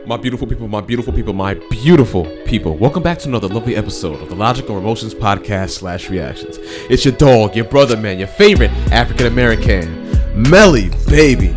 My beautiful people, my beautiful people, my beautiful people. Welcome back to another lovely episode of the Logical Emotions Podcast / Reactions. It's your dog, your brother, man, your favorite African American, Melly, baby.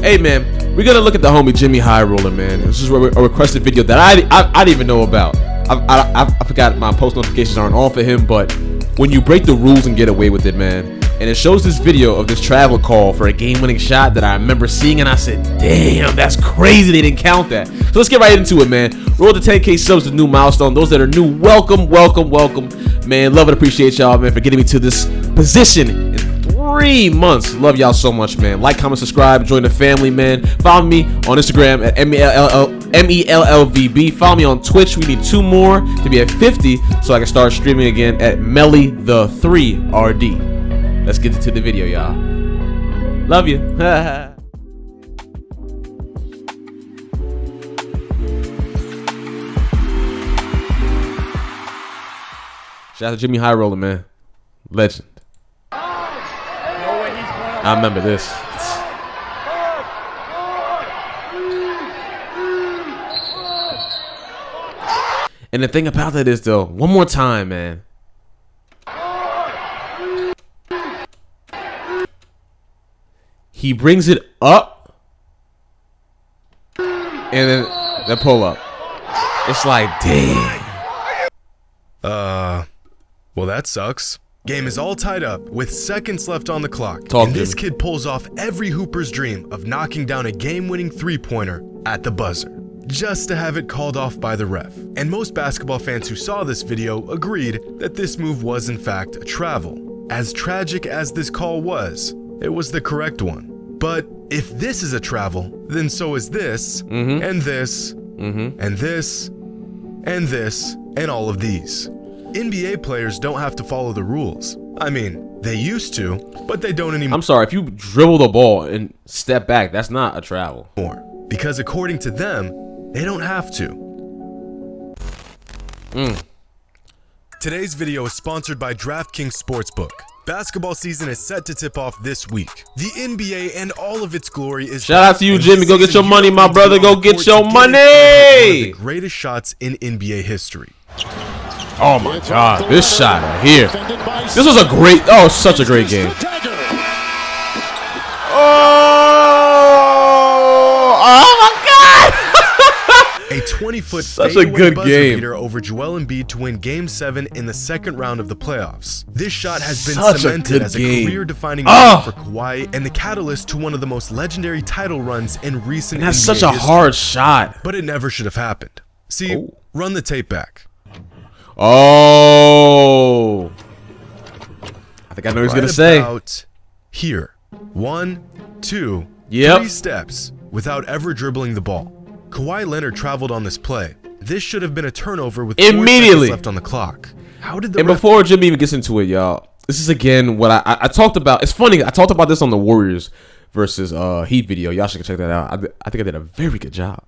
Hey, man, we're gonna look at the homie JXMYHIGHROLLER, man. This is a requested video that I didn't even know about. I forgot my post notifications aren't on for him, but when you break the rules and get away with it, man. And it shows this video of this travel call for a game-winning shot that I remember seeing, and I said, damn, that's crazy they didn't count that. So let's get right into it, man. Roll to 10K subs, the new milestone. Those that are new, welcome. Man, love and appreciate y'all, man, for getting me to this position in 3 months. Love y'all so much, man. Like, comment, subscribe, join the family, man. Follow me on Instagram at MELLVB. Follow me on Twitch. We need 2 more to be at 50 so I can start streaming again at Melly3RD. Let's get into the video, y'all. Love you. Shout out to JXMYHIGHROLLER, man. Legend. I remember this. And the thing about that is, though, one more time, man. He brings it up, and then the pull up. It's like, damn. Well, that sucks. Game is all tied up with seconds left on the clock. This kid pulls off every hooper's dream of knocking down a game-winning three-pointer at the buzzer, just to have it called off by the ref. And most basketball fans who saw this video agreed that this move was in fact a travel. As tragic as this call was, it was the correct one. But if this is a travel, then so is this, and this, and this, and this, and all of these. NBA players don't have to follow the rules. I mean, they used to, but they don't anymore. I'm sorry, if you dribble the ball and step back, that's not a travel. Because according to them, they don't have to. Today's video is sponsored by DraftKings Sportsbook. Basketball season is set to tip off this week. The NBA and all of its glory is. Shout out to you, Jimmy. Go get your money, my brother. Go get your money. The greatest shots in NBA history. Oh my God, this shot right here. This was a great. Oh, such a great game. Oh my God. A 20-foot such a good game beater over Joel Embiid to win Game 7 in the second round of the playoffs. This shot has been cemented as a career-defining moment for Kawhi and the catalyst to one of the most legendary title runs in recent NBA history. That's such a hard shot. But it never should have happened. See, run the tape back. Oh, I think I know what he's gonna say. About here, 1, 2, 3 steps without ever dribbling the ball. Kawhi Leonard traveled on this play. This should have been a turnover with 4 seconds left on the clock. How did the and before Jimmy even gets into it, y'all, this is again what I talked about. It's funny, I talked about this on the Warriors versus Heat video. Y'all should check that out. I think I did a very good job.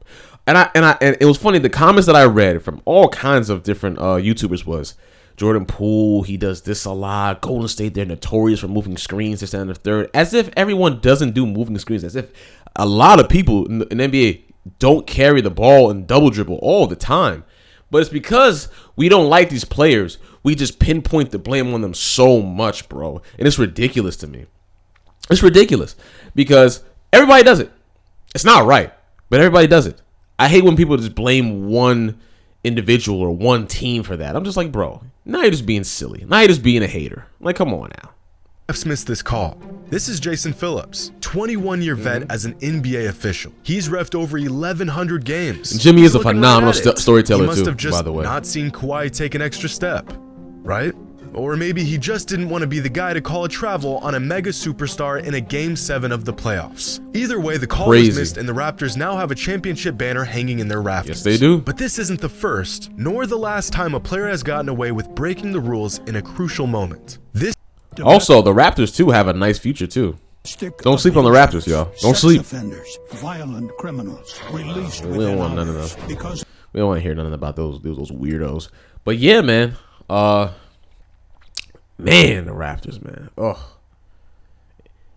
And it was funny. The comments that I read from all kinds of different YouTubers was Jordan Poole. He does this a lot. Golden State, they're notorious for moving screens to stand in the third. As if everyone doesn't do moving screens. As if a lot of people in the NBA don't carry the ball and double dribble all the time. But it's because we don't like these players. We just pinpoint the blame on them so much, bro. And it's ridiculous to me. It's ridiculous because everybody does it. It's not right, but everybody does it. I hate when people just blame one individual or one team for that. I'm just like, bro, now you're just being silly. Now you're just being a hater. Like, come on now. Refs missed this call. This is Jason Phillips, 21-year vet as an NBA official. He's reffed over 1,100 games. And Jimmy is a phenomenal storyteller too, by the way. Not seen Kawhi take an extra step, right? Or maybe he just didn't want to be the guy to call a travel on a mega superstar in a Game 7 of the playoffs. Either way, the call was missed and the Raptors now have a championship banner hanging in their rafters. Yes, they do. But this isn't the first, nor the last time a player has gotten away with breaking the rules in a crucial moment. Also, the Raptors, too, have a nice future, too. Don't sleep on the Raptors, y'all. Don't sleep. Offenders, violent criminals, released we don't want none of them. We don't want to hear nothing about those weirdos. But yeah, man. Man, the Raptors, man. Oh,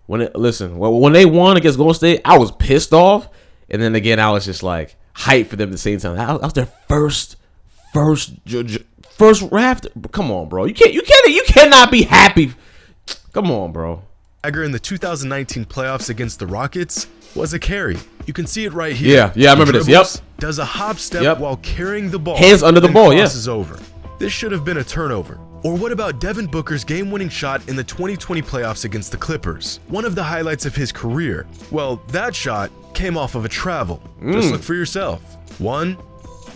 when they won against Golden State, I was pissed off, and then again, I was just like, height for them at the same time. That was their first draft. Come on, bro. You cannot be happy. Come on, bro. Jagger in the 2019 playoffs against the Rockets was a carry. You can see it right here. Yeah, I remember this. Yep. Does a hop step while carrying the ball. Hands under the ball, yeah. Crosses over. This should have been a turnover. Or what about Devin Booker's game-winning shot in the 2020 playoffs against the Clippers? One of the highlights of his career. Well, that shot came off of a travel. Just look for yourself. 1,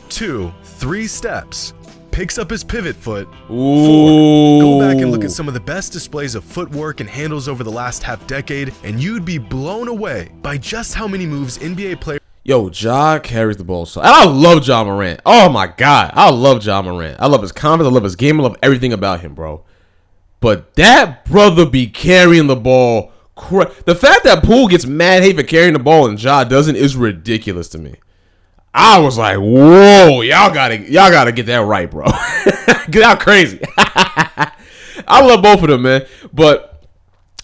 2, 3 steps. Picks up his pivot foot. 4. Go back and look at some of the best displays of footwork and handles over the last half-decade, and you'd be blown away by just how many moves NBA players... Yo, Ja carries the ball. So I love Ja Morant. Oh my God. I love Ja Morant. I love his confidence. I love his game. I love everything about him, bro. But that brother be carrying the ball. The fact that Poole gets mad hate for carrying the ball and Ja doesn't is ridiculous to me. I was like, whoa, y'all gotta get that right, bro. Get out crazy. I love both of them, man. But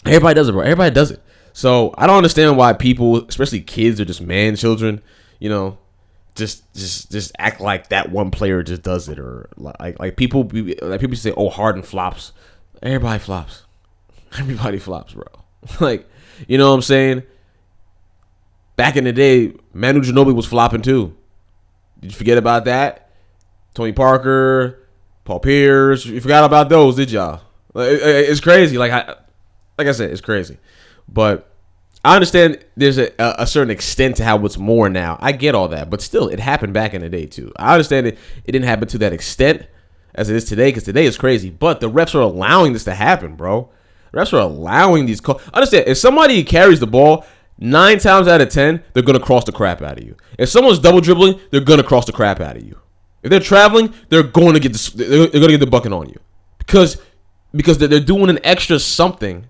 everybody does it, bro. Everybody does it. So I don't understand why people, especially kids or just man children, you know, just act like that one player just does it, or like people say, oh, Harden flops. Everybody flops. Everybody flops, bro. Like, you know what I'm saying? Back in the day, Manu Ginobili was flopping too. Did you forget about that? Tony Parker, Paul Pierce. You forgot about those, did y'all? It's crazy. Like I said, it's crazy. But I understand there's a certain extent to how it's more now. I get all that. But still, it happened back in the day, too. I understand it didn't happen to that extent as it is today, because today is crazy. But the refs are allowing this to happen, bro. The refs are allowing these calls. Understand, if somebody carries the ball, 9 times out of 10, they're going to cross the crap out of you. If someone's double dribbling, they're going to cross the crap out of you. If they're traveling, they're going to get the bucket on you. Because they're doing an extra something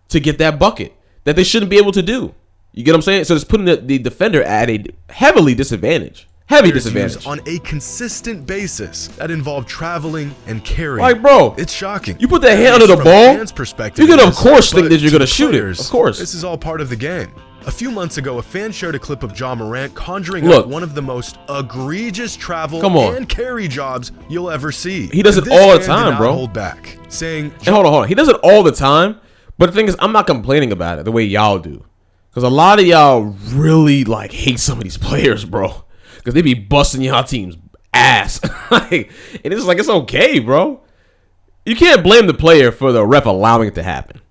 to get that bucket that they shouldn't be able to do. You get what I'm saying? So it's putting the defender at a heavily disadvantage. Heavy disadvantage. On a consistent basis that involve traveling and carrying. Like, bro, it's shocking. You put that hand under the ball, you're going to, of course, think that you're going to shoot it. Of course. This is all part of the game. A few months ago, a fan shared a clip of Ja Morant conjuring up one of the most egregious travel and carry jobs you'll ever see. He does it all the time, bro. Hold back, saying, and hold on. He does it all the time. But the thing is, I'm not complaining about it the way y'all do. Because a lot of y'all really, like, hate some of these players, bro. Because they be busting y'all team's ass. And it's like, it's okay, bro. You can't blame the player for the ref allowing it to happen.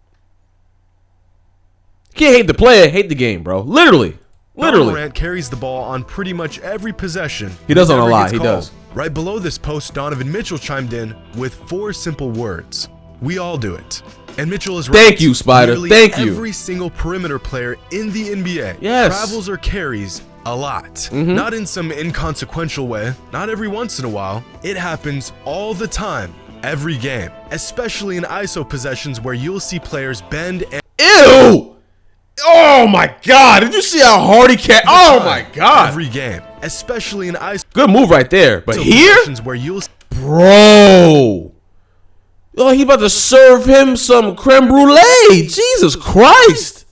You can't hate the player, hate the game, bro. Literally. Morant carries the ball on pretty much every possession. He does on a lot. He does. Right below this post, Donovan Mitchell chimed in with 4 simple words. We all do it. And Mitchell is right. Thank you, Spider. Thank you. Every single perimeter player in the NBA travels or carries a lot. Not in some inconsequential way. Not every once in a while. It happens all the time. Every game. Especially in ISO possessions where you'll see players bend and... Ew! Oh my God! Did you see how hard he can? Oh my God! Every game. Especially in ISO... Good move right there. But here? Where you'll... Bro! Oh, he about to serve him some creme brulee. Jesus Christ.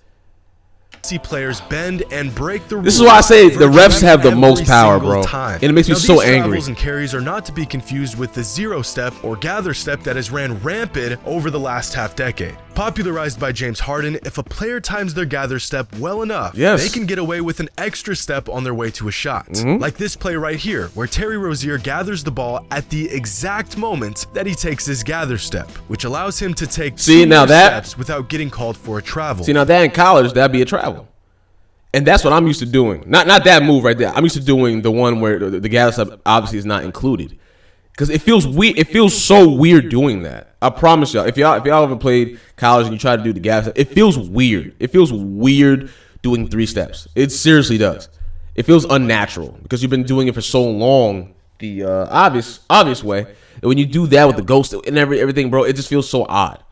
See players bend and break the rules. This is why I say the refs have the most power, bro. And it makes me so angry. Travels and carries are not to be confused with the zero step or gather step that has ran rampant over the last half decade. Popularized by James Harden, if a player times their gather step well enough, they can get away with an extra step on their way to a shot. Like this play right here, where Terry Rozier gathers the ball at the exact moment that he takes his gather step, which allows him to take 2 steps without getting called for a travel. See, now that in college, that'd be a travel. And that's what I'm used to doing. Not that move right there. I'm used to doing the one where the gather step obviously is not included. Because it feels weird. It feels so weird doing that. I promise y'all. If y'all ever played college and you try to do the gather step, it feels weird. It feels weird doing 3 steps. It seriously does. It feels unnatural because you've been doing it for so long. The obvious way. And when you do that with the ghost and everything, bro, it just feels so odd.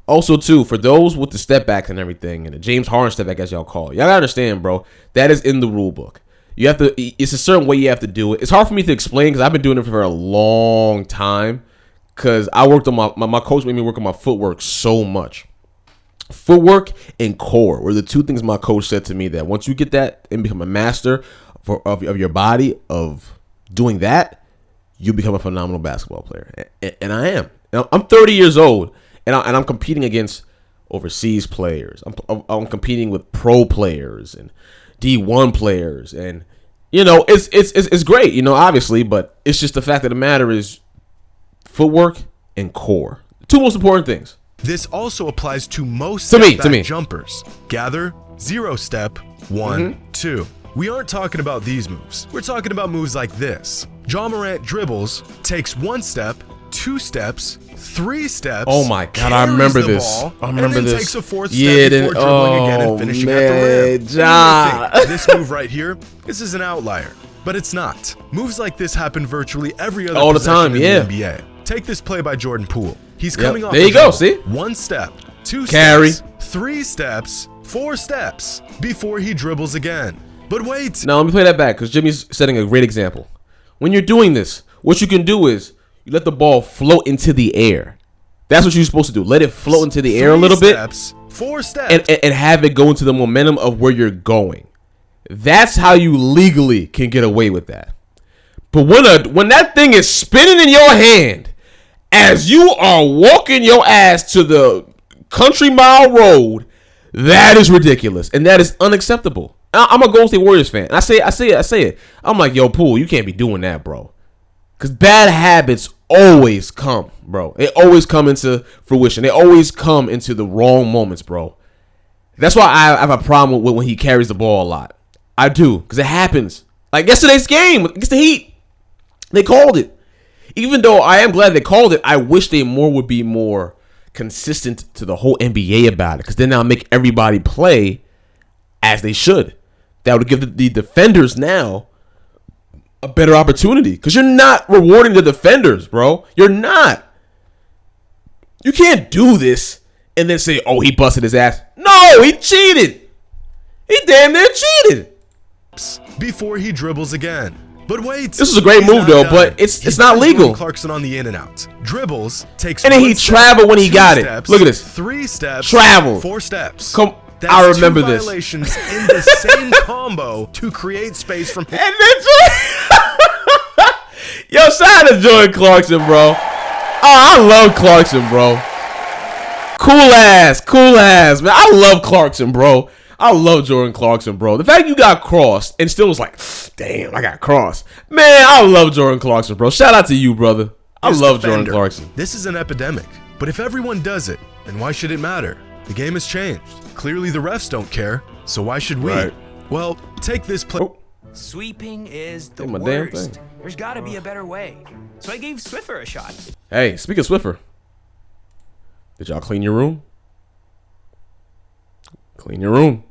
Also, too, for those with the step backs and everything, and the James Harden step back, as y'all call it, y'all gotta understand, bro, that is in the rule book. You have to. It's a certain way you have to do it. It's hard for me to explain because I've been doing it for a long time. Because I worked on my coach made me work on my footwork so much. Footwork and core were the 2 things my coach said to me that once you get that and become a master of your body of doing that, you become a phenomenal basketball player. And I am. Now, I'm 30 years old, and I'm competing against overseas players. I'm competing with pro players and D1 players, and it's great, obviously, but it's just the fact of the matter is footwork and core, the two most important things. This also applies to most to me. jumpers. Gather, 0 step, 1, 2. We aren't talking about these moves. We're talking about moves like this. Ja Morant dribbles, takes 1 step, 2 steps, 3 steps. Oh my God, I remember this. And then takes a 4th step before dribbling again and finishing at the rim. Ja. This move right here, this is an outlier, but it's not. Moves like this happen virtually every other all the time, in the NBA. Take this play by Jordan Poole. He's coming off. There you go. See, 1 step, 2 carry, steps, 3 steps, 4 steps before he dribbles again. But wait. Now let me play that back because Jimmy's setting a great example. When you're doing this, what you can do is you let the ball float into the air. That's what you're supposed to do. Let it float into the air a little bit. 4 steps. And have it go into the momentum of where you're going. That's how you legally can get away with that. But when that thing is spinning in your hand as you are walking your ass to the country mile road, that is ridiculous. And that is unacceptable. I'm a Golden State Warriors fan. And I say it. I'm like, yo, Poole, you can't be doing that, bro. Because bad habits always come, bro. They always come into fruition. They always come into the wrong moments, bro. That's why I have a problem with when he carries the ball a lot. I do, because it happens. Like yesterday's game against the Heat. They called it. Even though I am glad they called it, I wish they would be more consistent to the whole NBA about it. Because then that'll make everybody play as they should. That would give the defenders now a better opportunity. Because you're not rewarding the defenders, bro. You're not. You can't do this and then say, oh, he busted his ass. No, he cheated. He damn near cheated. Before he dribbles again. But wait. This is a great move, though, but it's not legal. Clarkson on the in and out. Dribbles, takes and then he traveled when he got it. Look at this. 3 steps. Travel. 4 steps. Come. That's I remember 2 this. Violations in the same combo to create space from him. And then yo, shout out to Jordan Clarkson, bro. Oh, I love Clarkson, bro. Cool ass, man. I love Clarkson, bro. I love Jordan Clarkson, bro. The fact you got crossed and still was like, damn, I got crossed. Man, I love Jordan Clarkson, bro. Shout out to you, brother. I love Jordan Clarkson. This is an epidemic. But if everyone does it, then why should it matter? The game has changed. Clearly the refs don't care, so why should we? Right. Well, take this play. Oh. Sweeping is the Damn, my worst. damn thing. There's got to be a better way. So I gave Swiffer a shot. Hey, speaking of Swiffer, did y'all clean your room? Clean your room.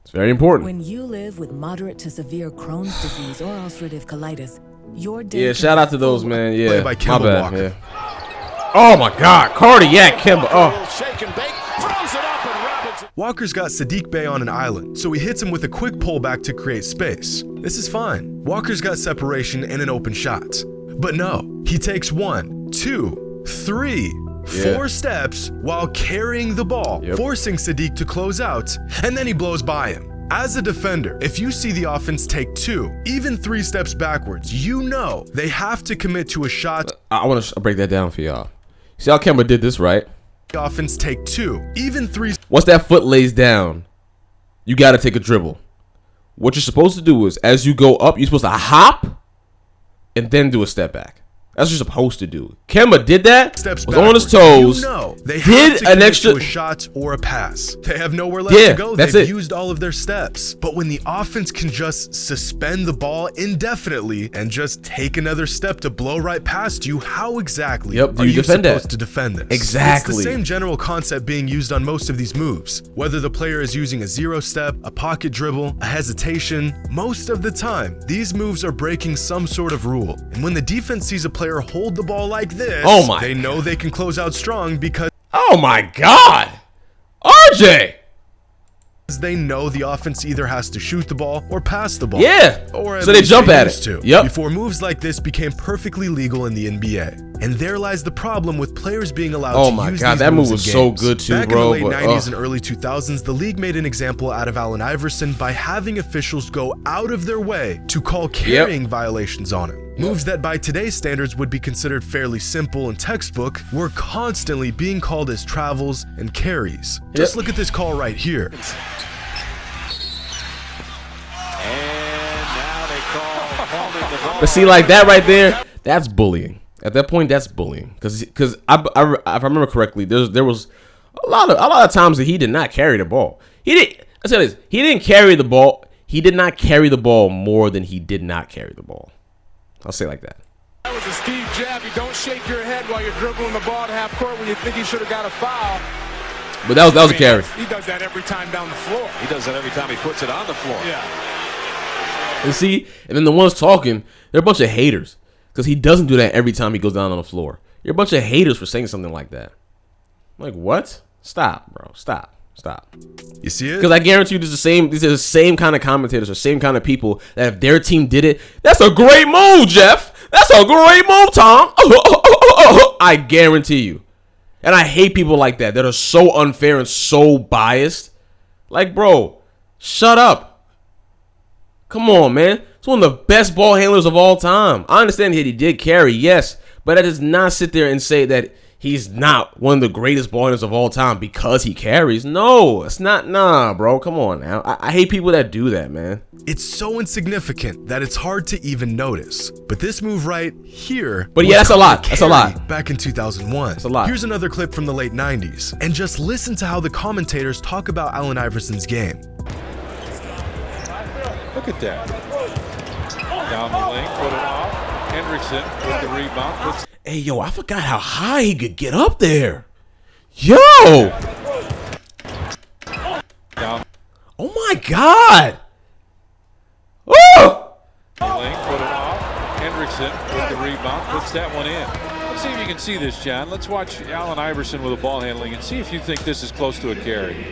It's very important. When you live with moderate to severe Crohn's disease or ulcerative colitis, your day Yeah, shout out to those, man. Yeah, by my Kemba bad. Walker. Yeah. Oh my God, cardiac Kemba. Oh. Walker's got Sadiq Bey on an island, so he hits him with a quick pullback to create space. This is fine. Walker's got separation and an open shot. But no, he takes 1, 2, 3, 4 steps while carrying the ball, forcing Sadiq to close out, and then he blows by him. As a defender, if you see the offense take 2, even 3 steps backwards, you know they have to commit to a shot. I want to break that down for y'all. See how Kemba did this, right? The offense take 2, even 3. Once that foot lays down, you got to take a dribble. What you're supposed to do is, as you go up, you're supposed to hop and then do a step back. That's what you're supposed to do. Kemba did that. Steps was on his toes. You know, they did have to an extra to a shot or a pass. They have nowhere left to go. That's They've it. used all of their steps. But when the offense can just suspend the ball indefinitely and just take another step to blow right past you, how exactly do are you you defend supposed that? to defend this? Exactly. It's the same general concept being used on most of these moves. Whether the player is using a 0 step, a pocket dribble, a hesitation, most of the time, these moves are breaking some sort of rule. And when the defense sees a player hold the ball like this, they know they can close out strong because... Oh my God! RJ! They know the offense either has to shoot the ball or pass the ball. Yeah, or so they jump at it. Yep. Before moves like this became perfectly legal in the NBA. And there lies the problem with players being allowed to use these moves. Oh my God, that move was so good too, bro. Back in the late 90s and early 2000s, the league made an example out of Allen Iverson by having officials go out of their way to call carrying violations on him. Moves that by today's standards would be considered fairly simple and textbook were constantly being called as travels and carries. Just look at this call right here. And now they call holding the ball. But see, like that right there, that's bullying. At that point, that's bullying. Because if I remember correctly, there was a lot of times that he did not carry the ball. Let's say this. He didn't carry the ball. He did not carry the ball more than he did not carry the ball. I'll say it like that. That was a Steve jab. You don't shake your head while you're dribbling the ball to half court when you think he should have got a foul. But that was a carry. He does that every time down the floor. He does that every time he puts it on the floor. Yeah. And see, and then the ones talking, they're a bunch of haters. Because he doesn't do that every time he goes down on the floor. You're a bunch of haters for saying something like that. Like, what? Stop, bro. Stop. You see it? Because I guarantee you, these are the same kind of commentators or same kind of people that if their team did it, that's a great move, Jeff. That's a great move, Tom. I guarantee you. And I hate people like that are so unfair and so biased. Like, bro, shut up. Come on, man. It's one of the best ball handlers of all time. I understand that he did carry, yes, but I does not sit there and say that he's not one of the greatest ball handlers of all time because he carries. No, it's not. Nah, bro. Come on now. I hate people that do that, man. It's so insignificant that it's hard to even notice. But this move right here. But yeah, that's a lot. That's a lot. Back in 2001. That's a lot. Here's another clip from the late 90s. And just listen to how the commentators talk about Allen Iverson's game. Look at that. Down the lane, put it off. Hendrickson with the rebound. Hey, yo, I forgot how high he could get up there. Yo! Down. Oh my God! Oh! Lane, put it off. Hendrickson with the rebound, puts that one in. Let's see if you can see this, John. Let's watch Allen Iverson with the ball handling and see if you think this is close to a carry.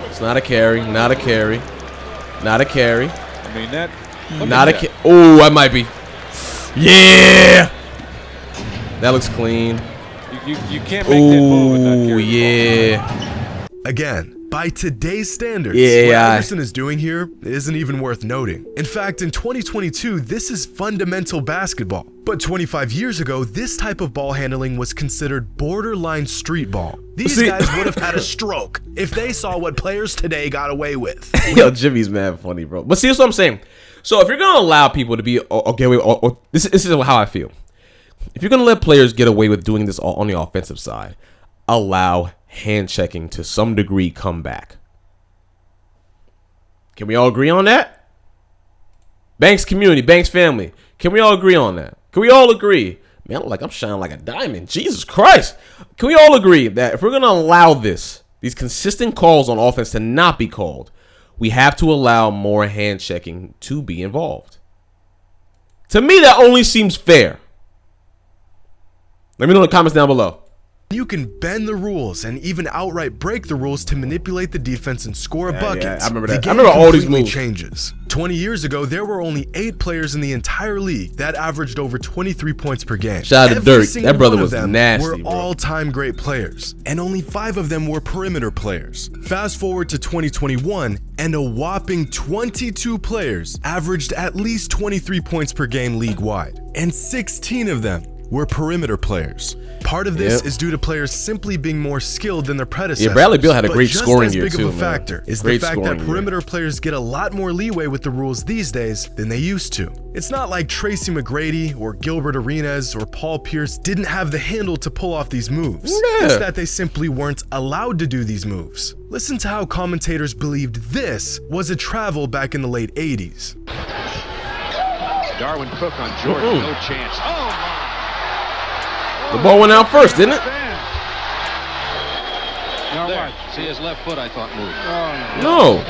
It's not a carry. Not a carry. Not a carry. I mean, that. Not a carry. Oh, I might be. Yeah! That looks clean. You can't make that move with that carry. Yeah. Again, by today's standards, what Iverson is doing here isn't even worth noting. In fact, in 2022, this is fundamental basketball. But 25 years ago, this type of ball handling was considered borderline street ball. These guys would have had a stroke if they saw what players today got away with. Yo, Jimmy's mad funny, bro. But see, that's what I'm saying. So if you're going to allow people to be, this is how I feel. If you're going to let players get away with doing this on the offensive side, allow hand checking to some degree come back. Can we all agree on that? Banks community, Banks family. Can we all agree on that? Can we all agree? Man, I'm shining like a diamond. Jesus Christ. Can we all agree that if we're going to allow these consistent calls on offense to not be called, we have to allow more hand checking to be involved? To me, that only seems fair. Let me know in the comments down below. You can bend the rules and even outright break the rules to manipulate the defense and score buckets. Yeah, I remember that. The game all these moves. Changes. 20 years ago, there were only 8 players in the entire league that averaged over 23 points per game. Shout out to Dirk. That brother was nasty, were all-time great players, and only 5 of them were perimeter players. Fast forward to 2021, and a whopping 22 players averaged at least 23 points per game league-wide, and 16 of them were perimeter players. Part of this is due to players simply being more skilled than their predecessors. Yeah, Bradley Beal had a great scoring year too. Just as big of a factor is the fact that perimeter players get a lot more leeway with the rules these days than they used to. It's not like Tracy McGrady or Gilbert Arenas or Paul Pierce didn't have the handle to pull off these moves. It's that they simply weren't allowed to do these moves. Listen to how commentators believed this was a travel back in the late 80s. Darwin Cook on Jordan, no chance. Oh my! The ball went out first, didn't it? There. See his left foot, I thought, moved. No.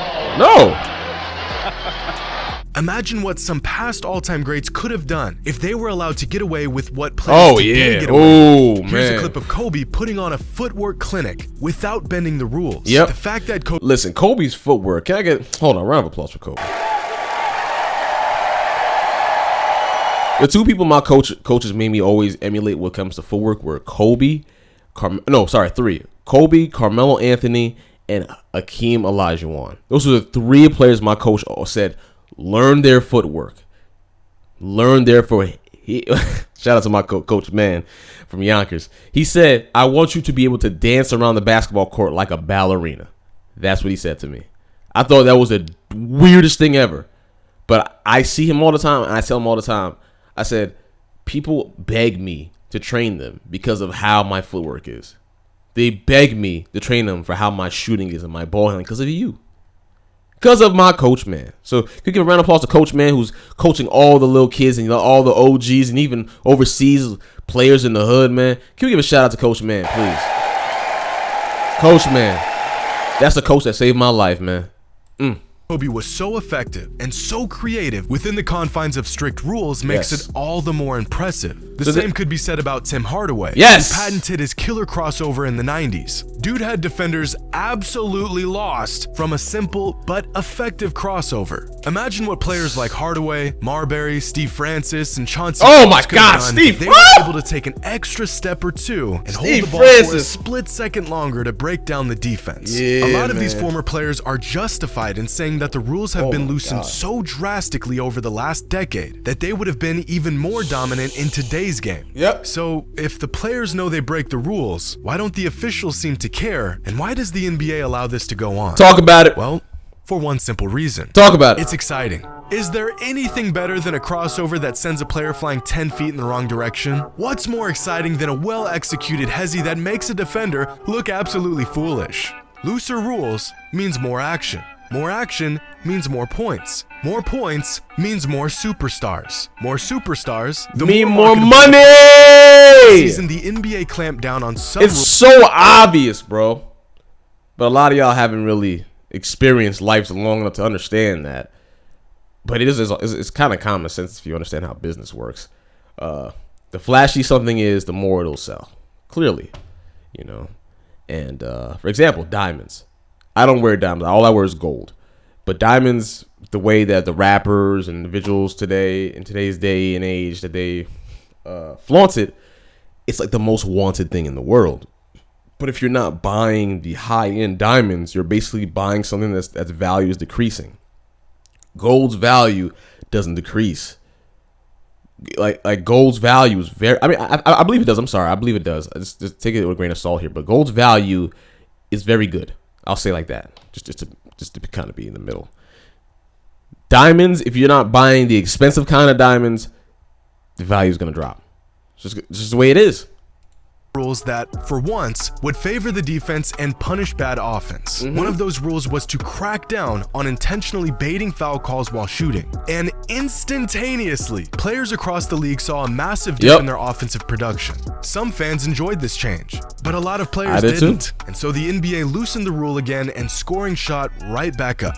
Imagine what some past all-time greats could have done if they were allowed to get away with what players didn't get away with. Here's a clip of Kobe putting on a footwork clinic without bending the rules. Yep. The fact that Kobe... Listen, Kobe's footwork. Can I get... Hold on, round of applause for Kobe. The two people my coaches made me always emulate when it comes to footwork were Kobe, three. Kobe, Carmelo Anthony, and Hakeem Olajuwon. Those are the three players my coach said, learn their footwork. Learn their footwork. Shout out to my coach, man, from Yonkers. He said, I want you to be able to dance around the basketball court like a ballerina. That's what he said to me. I thought that was the weirdest thing ever. But I see him all the time, and I tell him all the time, I said, people beg me to train them because of how my footwork is. They beg me to train them for how my shooting is and my ball handling because of you. Because of my coach, man. So can you give a round of applause to Coach Man, who's coaching all the little kids and all the OGs and even overseas players in the hood, man. Can we give a shout out to Coach Man, please? Coach Man. That's the coach that saved my life, man. Kobe was so effective and so creative within the confines of strict rules makes it all the more impressive. The same could be said about Tim Hardaway, who patented his killer crossover in the 90s. Dude had defenders absolutely lost from a simple but effective crossover. Imagine what players like Hardaway, Marbury, Steve Francis, and Chauncey they were able to take an extra step or two and hold the ball for a split second longer to break down the defense. A lot of these former players are justified in saying that the rules have been loosened so drastically over the last decade that they would have been even more dominant in today's game. So if the players know they break the rules, why don't the officials seem to care? And why does the NBA allow this to go on? Talk about it. Well, for one simple reason. Talk about it. It's exciting. Is there anything better than a crossover that sends a player flying 10 feet in the wrong direction? What's more exciting than a well-executed hezzy that makes a defender look absolutely foolish? Looser rules means more action. More action means more points. More points means more superstars. More superstars mean more money! Season the NBA clamped down on some It's so obvious, bro. But a lot of y'all haven't really experienced life long enough to understand that. But it's kind of common sense if you understand how business works. The flashy something is, the more it'll sell. Clearly, you know. And for example, diamonds. I don't wear diamonds. All I wear is gold. But diamonds, the way that the rappers and individuals today, in today's day and age, that they flaunt it, it's like the most wanted thing in the world. But if you're not buying the high-end diamonds, you're basically buying something that's value is decreasing. Gold's value doesn't decrease. Like gold's value is very. I mean, I believe it does. I'm sorry, I believe it does. Just take it with a grain of salt here. But gold's value is very good. I'll say like that, just to kind of be in the middle. Diamonds, if you're not buying the expensive kind of diamonds, the value is going to drop. It's just the way it is. Rules that, for once, would favor the defense and punish bad offense. One of those rules was to crack down on intentionally baiting foul calls while shooting. And instantaneously, players across the league saw a massive dip in their offensive production. Some fans enjoyed this change, but a lot of players didn't. And so the NBA loosened the rule again and scoring shot right back up.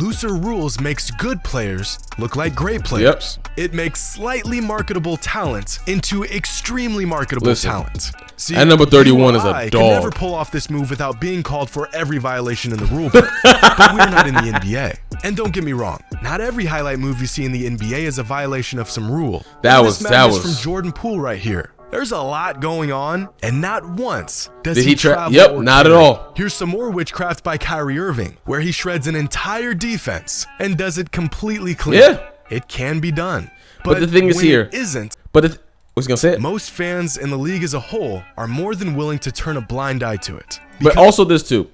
Looser rules makes good players look like great players. It makes slightly marketable talent into extremely marketable talent. See, and number 31 is a dog. Can never pull off this move without being called for every violation in the rulebook. But we're not in the NBA. And don't get me wrong, not every highlight move you see in the NBA is a violation of some rule. That was from Jordan Poole right here. There's a lot going on, and not once does he travel. Not at all. Here's some more witchcraft by Kyrie Irving, where he shreds an entire defense and does it completely clean. It can be done. But the thing is here. It isn't. But I was going to say it. Most fans in the league as a whole are more than willing to turn a blind eye to it. But also this too.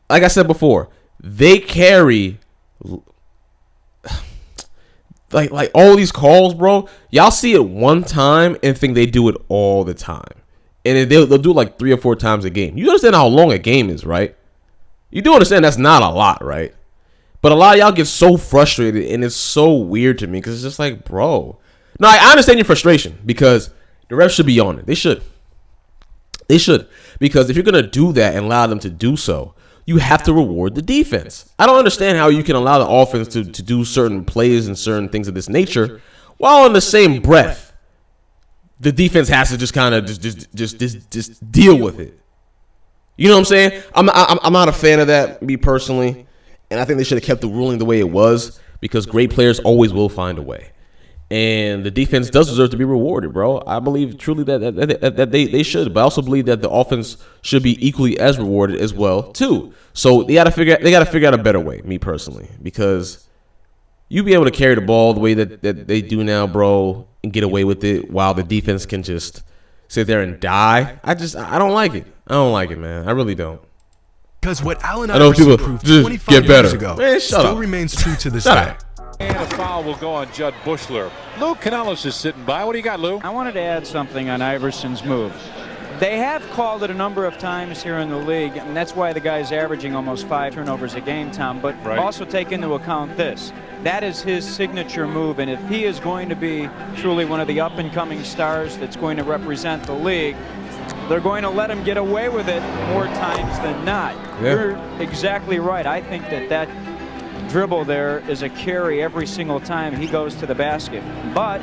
Like I said before, they carry... Like all these calls, bro, y'all see it one time and think they do it all the time. And they'll do it like 3 or 4 times a game. You understand how long a game is, right? You do understand that's not a lot, right? But a lot of y'all get so frustrated, and it's so weird to me because it's just like, bro. No, I understand your frustration because the refs should be on it. They should. Because if you're going to do that and allow them to do so, you have to reward the defense. I don't understand how you can allow the offense to do certain plays and certain things of this nature, while in the same breath, the defense has to just kind of just deal with it. You know what I'm saying? I'm not a fan of that, me personally, and I think they should have kept the ruling the way it was, because great players always will find a way. And the defense does deserve to be rewarded, bro. I believe truly that they should, but I also believe that the offense should be equally as rewarded as well too. So they got to figure out a better way, me personally, because you be able to carry the ball the way that they do now, bro, and get away with it while the defense can just sit there and die. I don't like it. I don't like it, man. I really don't. Because what Allen Iverson proved 25 years ago still remains true to this day. And a foul will go on Judd Bushler. Lou Canellis is sitting by. What do you got, Lou? I wanted to add something on Iverson's move. They have called it a number of times here in the league, and that's why the guy's averaging almost 5 turnovers a game, Tom. But also take into account this. That is his signature move, and if he is going to be truly one of the up-and-coming stars that's going to represent the league, they're going to let him get away with it more times than not. Yeah. You're exactly right. I think that dribble there is a carry every single time he goes to the basket. But,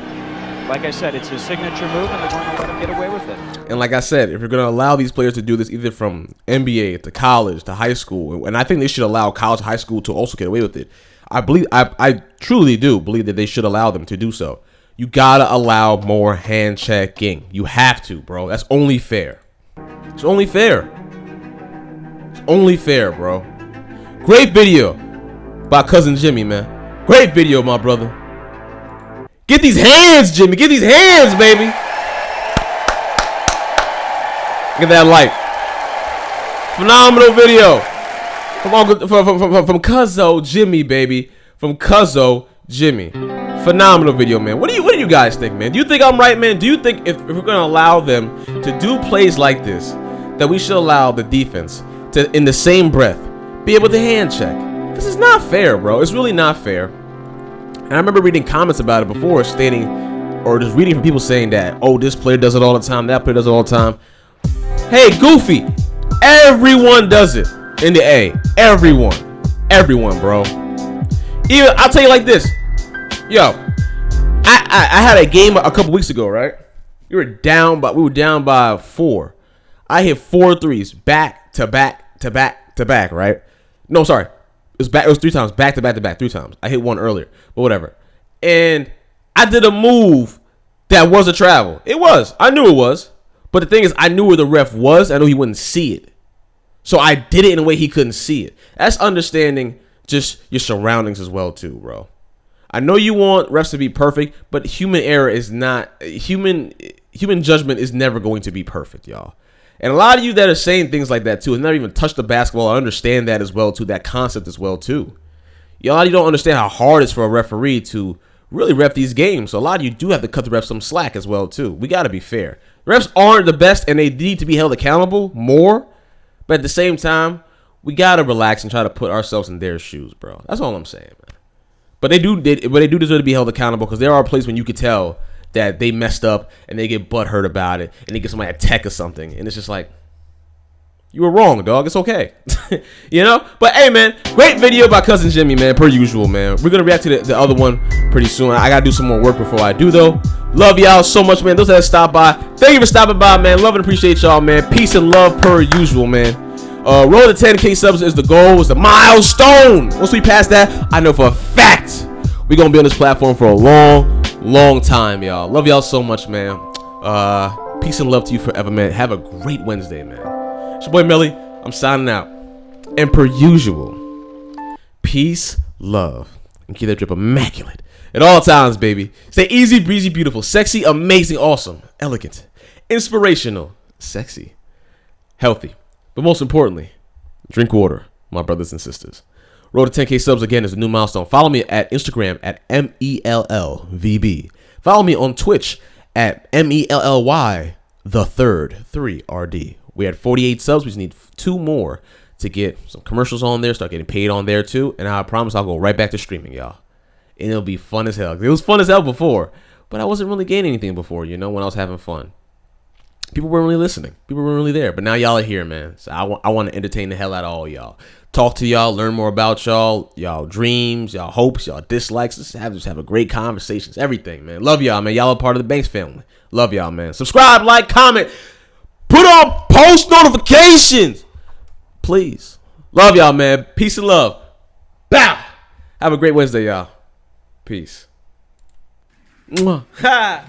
like I said, it's his signature move, and they're going to let him get away with it. And like I said, if you're going to allow these players to do this either from NBA to college to high school, and I think they should allow college, high school to also get away with it. I truly do believe that they should allow them to do so. You got to allow more hand checking. You have to, bro. That's only fair. It's only fair. It's only fair, bro. Great video by Cousin Jimmy, man. Great video, my brother. Get these hands, Jimmy. Get these hands, baby. Look at that light. Phenomenal video. From Cuzzo Jimmy, baby. From Cuzzo Jimmy. Phenomenal video, man. What do you guys think, man? Do you think I'm right, man? Do you think if we're going to allow them to do plays like this, that we should allow the defense to, in the same breath, be able to hand check? Because it's not fair, bro. It's really not fair. And I remember reading comments about it before, stating, or just reading from people saying that, oh, this player does it all the time, that player does it all the time. Hey, Goofy, everyone does it in the A. Everyone, bro. Even I'll tell you like this. Yo, I had a game a couple weeks ago, right? We were down by 4. I hit 4 threes back to back, right? No, sorry. It was 3 times, back to back 3 times. I hit one earlier, but whatever. And I did a move that was a travel. It was. I knew it was. But the thing is, I knew where the ref was. I knew he wouldn't see it. So I did it in a way he couldn't see it. That's understanding just your surroundings as well, too, bro. I know you want refs to be perfect, but human error is not human judgment is never going to be perfect, y'all. And a lot of you that are saying things like that too have never even touched the basketball. I understand that as well too, that concept as well too. A lot of you don't understand how hard it's for a referee to really ref these games. So a lot of you do have to cut the refs some slack as well too. We got to be fair. Refs aren't the best and they need to be held accountable more. But at the same time, we got to relax and try to put ourselves in their shoes, bro. That's all I'm saying, man. But they do deserve to be held accountable, because there are places when you could tell that they messed up and they get butthurt about it and they get somebody a tech or something. And it's just like, you were wrong, dog. It's okay. You know? But hey, man, great video by Cousin Jimmy, man, per usual, man. We're going to react to the other one pretty soon. I got to do some more work before I do, though. Love y'all so much, man. Those that stopped by, thank you for stopping by, man. Love and appreciate y'all, man. Peace and love per usual, man. Roll to 10K subs is the goal. It's the milestone. Once we pass that, I know for a fact we're going to be on this platform for a long time, y'all. Love y'all so much, man. Peace and love to you forever, man. Have a great Wednesday, man. It's your boy Melly. I'm signing out. And per usual, peace, love, and keep that drip immaculate at all times, baby. Stay easy, breezy, beautiful, sexy, amazing, awesome, elegant, inspirational, sexy, healthy. But most importantly, drink water, my brothers and sisters. Road to 10K subs again is a new milestone. Follow me at Instagram at MELLVB. Follow me on Twitch at MELLY the third 3RD. We had 48 subs. We just need 2 more to get some commercials on there, start getting paid on there too. And I promise I'll go right back to streaming, y'all. And it'll be fun as hell. It was fun as hell before, but I wasn't really gaining anything before, you know, when I was having fun. people weren't really listening. People weren't really there. But now y'all are here, man. So I want to entertain the hell out of all y'all. Talk to y'all, learn more about y'all dreams, y'all hopes, y'all dislikes. Let's have a great conversations, everything, man. Love y'all, man. Y'all are part of the Banks family. Love y'all, man. Subscribe, like, comment, put on post notifications, please. Love y'all, man. Peace and love. Bow. Have a great Wednesday, y'all. Peace. Mwah. Ha.